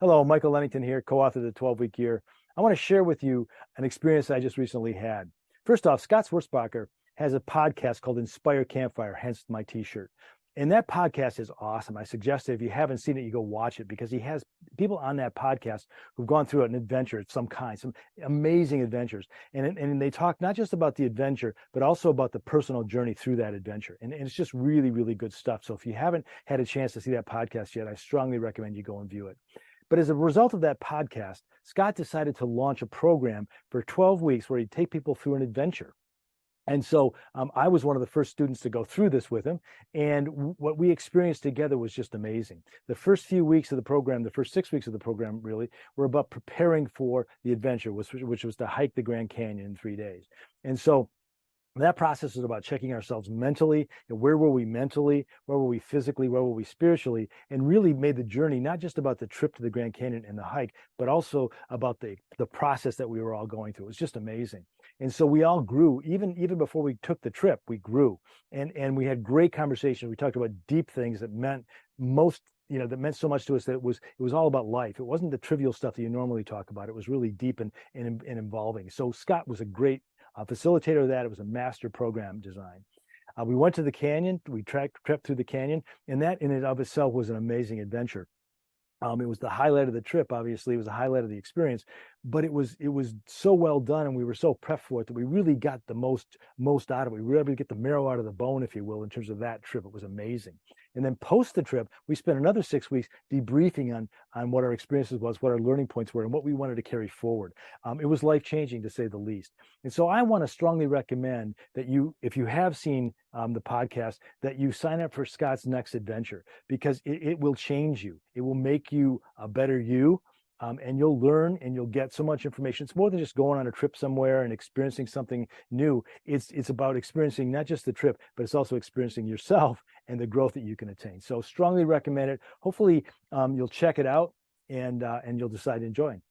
Hello, Michael Lennington here, co-author of the 12-Week Year. I want to share with you an experience I just recently had. First off, Scott Swartzbacher has a podcast called Inspire Campfire, hence my t-shirt. And that podcast is awesome. I suggest that if you haven't seen it, you go watch it because he has people on that podcast who've gone through an adventure of some kind, some amazing adventures. And they talk not just about the adventure, but also about the personal journey through that adventure. And it's just really, really good stuff. So if you haven't had a chance to see that podcast yet, I strongly recommend you go and view it. But as a result of that podcast, Scott decided to launch a program for 12 weeks where he'd take people through an adventure. And so I was one of the first students to go through this with him. And what we experienced together was just amazing. The first few weeks of the program, the first 6 weeks of the program really, were about preparing for the adventure, which was to hike the Grand Canyon in 3 days. And so that process is about checking ourselves mentally. Where were we mentally? Where were we physically? Where were we spiritually? And really made the journey not just about the trip to the Grand Canyon and the hike, but also about the process that we were all going through. It was just amazing. And so we all grew, even before we took the trip, we grew. And we had great conversations. We talked about deep things that meant that meant so much to us that it was all about life. It wasn't the trivial stuff that you normally talk about. It was really deep and involving. So Scott was a great facilitator of that. It was a master program design. We went to the canyon. We trekked through the canyon, and that in and of itself was an amazing adventure. It was the highlight of the trip. Obviously, it was the highlight of the experience, but it was so well done, and we were so prepped for it that we really got the most out of it. We were able to get the marrow out of the bone, if you will, in terms of that trip. It was amazing. And then post the trip, we spent another 6 weeks debriefing on what our experiences was, what our learning points were, and what we wanted to carry forward. It was life-changing, to say the least. And so I want to strongly recommend that you, if you have seen the podcast, that you sign up for Scott's next adventure, because it will change you. It will make you a better you. And you'll learn and you'll get so much information. It's more than just going on a trip somewhere and experiencing something new. It's about experiencing not just the trip, but it's also experiencing yourself and the growth that you can attain. So strongly recommend it. Hopefully you'll check it out and you'll decide to join.